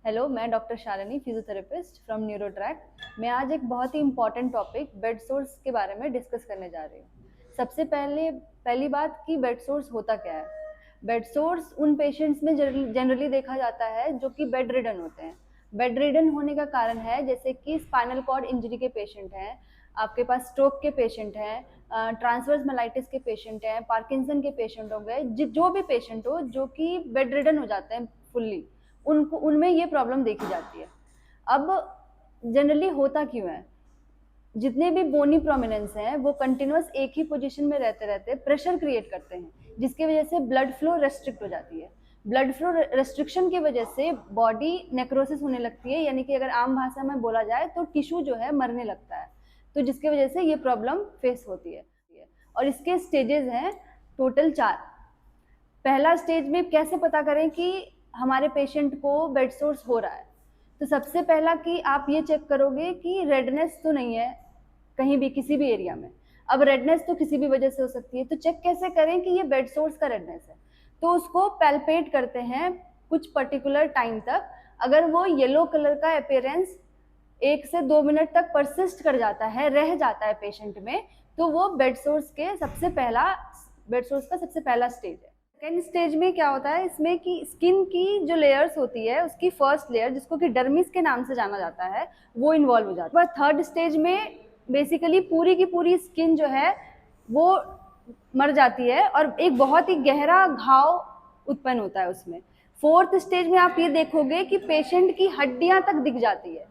Hello, मैं doctor Shalini, physiotherapist from न्यूरोट्रैक। मैं आज एक बहुत ही इम्पॉर्टेंट टॉपिक बेड सोर्स के बारे में डिस्कस करने जा रही हूँ। सबसे पहली बात कि बेड सोर्स होता क्या है। बेड सोर्स उन पेशेंट्स में जनरली देखा जाता है जो कि बेड रिडन होते हैं। बेड रिडन होने का कारण है जैसे कि स्पाइनल कॉर्ड इंजरी के पेशेंट हैं, आपके पास स्ट्रोक के पेशेंट हैं, ट्रांसवर्स मेलाइटिस के पेशेंट हैं, पार्किंसन के पेशेंट हो गए, जो भी पेशेंट हो जो कि बेड रिडन हो जाते हैं फुल्ली, उनको उनमें ये प्रॉब्लम देखी जाती है। अब जनरली होता क्यों है, जितने भी बोनी प्रोमिनेंस हैं वो कंटिन्यूस एक ही पोजीशन में रहते रहते प्रेशर क्रिएट करते हैं, जिसकी वजह से ब्लड फ्लो रेस्ट्रिक्ट हो जाती है। ब्लड फ्लो रेस्ट्रिक्शन की वजह से बॉडी नेक्रोसिस होने लगती है, यानी कि अगर आम भाषा में बोला जाए तो टिश्यू जो है मरने लगता है, तो जिसकी वजह से ये प्रॉब्लम फेस होती है। और इसके स्टेजेस हैं टोटल 4। पहला स्टेज में कैसे पता करें कि हमारे पेशेंट को बेड सोर्स हो रहा है, तो सबसे पहला कि आप ये चेक करोगे कि रेडनेस तो नहीं है कहीं भी किसी भी एरिया में। अब रेडनेस तो किसी भी वजह से हो सकती है, तो चेक कैसे करें कि ये बेड सोर्स का रेडनेस है। तो उसको पैल्पेट करते हैं कुछ पर्टिकुलर टाइम तक। अगर वो येलो कलर का अपेयरेंस 1 से 2 मिनट तक परसिस्ट कर जाता है, रह जाता है पेशेंट में, तो वो बेड सोर्स का सबसे पहला स्टेज है। सेकेंड स्टेज में क्या होता है इसमें कि स्किन की जो लेयर्स होती है उसकी फर्स्ट लेयर, जिसको कि डर्मिस के नाम से जाना जाता है, वो इन्वॉल्व हो जाता है। थर्ड स्टेज में बेसिकली पूरी की पूरी स्किन जो है वो मर जाती है और एक बहुत ही गहरा घाव उत्पन्न होता है उसमें। फोर्थ स्टेज में आप ये देखोगे कि पेशेंट की हड्डियां तक दिख जाती है,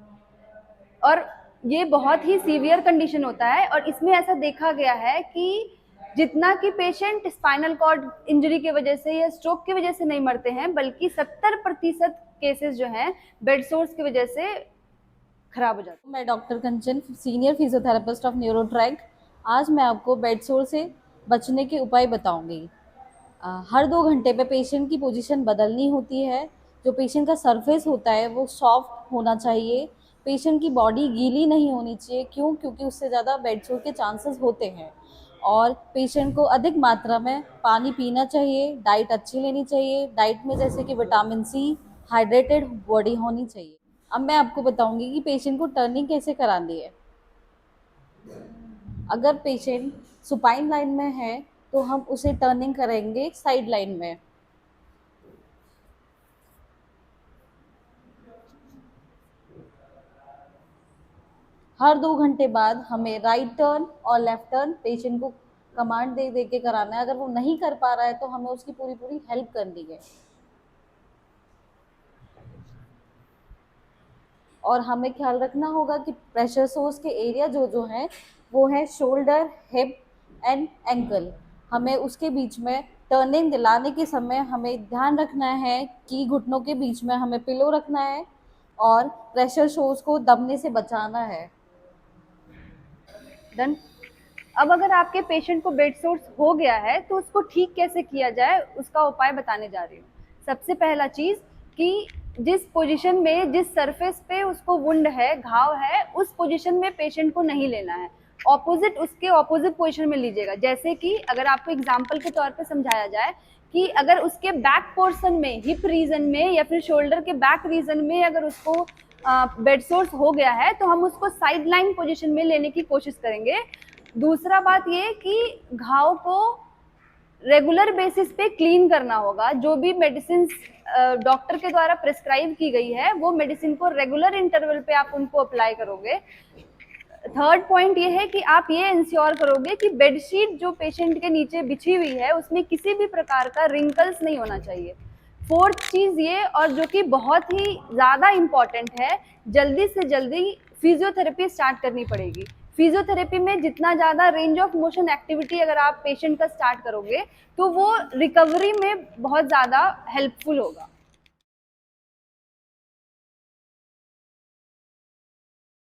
और ये बहुत ही सीवियर कंडीशन होता है। और इसमें ऐसा देखा गया है कि जितना कि पेशेंट स्पाइनल कॉर्ड इंजरी की वजह से या स्ट्रोक की वजह से नहीं मरते हैं, बल्कि 70% केसेस जो हैं बेड सोर्स की वजह से खराब हो जाते हैं। मैं doctor Kanchan, senior physiotherapist of Neurotrack. आज मैं आपको बेड सोर से बचने के उपाय बताऊंगी। हर 2 घंटे पे पेशेंट की पोजीशन बदलनी होती है। जो पेशेंट का सरफेस होता है वो सॉफ्ट होना चाहिए। पेशेंट की बॉडी गीली नहीं होनी चाहिए। क्यों? क्योंकि उससे ज़्यादा बेड सोर के चांसेस होते हैं। और पेशेंट को अधिक मात्रा में पानी पीना चाहिए। डाइट अच्छी लेनी चाहिए। डाइट में जैसे कि विटामिन सी, हाइड्रेटेड बॉडी होनी चाहिए। अब मैं आपको बताऊंगी कि पेशेंट को टर्निंग कैसे करानी है। अगर पेशेंट सुपाइन लाइन में है तो हम उसे टर्निंग करेंगे साइड लाइन में। हर 2 घंटे बाद हमें राइट टर्न और लेफ्ट टर्न पेशेंट को कमांड दे दे के कराना है। अगर वो नहीं कर पा रहा है तो हमें उसकी पूरी पूरी हेल्प करनी है। और हमें ख्याल रखना होगा कि प्रेशर सोर्स के एरिया जो जो हैं वो है शोल्डर, हिप एंड एंकल। हमें उसके बीच में टर्निंग दिलाने के समय हमें ध्यान रखना है कि घुटनों के बीच में हमें पिलो रखना है और प्रेशर सोर्स को दबने से बचाना है। डन। अब अगर आपके पेशेंट को बेड सोर्स हो गया है तो उसको ठीक कैसे किया जाए उसका उपाय बताने जा रही हूँ। सबसे पहला चीज कि जिस पोजीशन में, जिस सरफेस पे उसको वुंड है, घाव है, उस पोजीशन में पेशेंट को नहीं लेना है। उसके ऑपोजिट पोजीशन में लीजिएगा। जैसे कि अगर आपको एग्जांपल के तौर पे समझाया जाए कि अगर उसके बैक पोर्शन में, हिप रीजन में या फिर शोल्डर के बैक रीजन में अगर उसको बेड सोर्स हो गया है तो हम उसको साइड लाइन पोजिशन में लेने की कोशिश करेंगे। दूसरा बात ये कि घाव को रेगुलर बेसिस पे क्लीन करना होगा। जो भी मेडिसिन डॉक्टर के द्वारा प्रिस्क्राइब की गई है वो मेडिसिन को रेगुलर इंटरवल पे आप उनको अप्लाई करोगे। थर्ड पॉइंट ये है कि आप ये इंश्योर करोगे कि बेडशीट जो पेशेंट के नीचे बिछी हुई है उसमें किसी भी प्रकार का रिंकल्स नहीं होना चाहिए। फोर्थ चीज ये, और जो कि बहुत ही ज्यादा इंपॉर्टेंट है, जल्दी से जल्दी फिजियोथेरेपी स्टार्ट करनी पड़ेगी। फिजियोथेरेपी में जितना ज़्यादा रेंज ऑफ मोशन एक्टिविटी अगर आप पेशेंट का स्टार्ट करोगे तो वो रिकवरी में बहुत ज़्यादा हेल्पफुल होगा।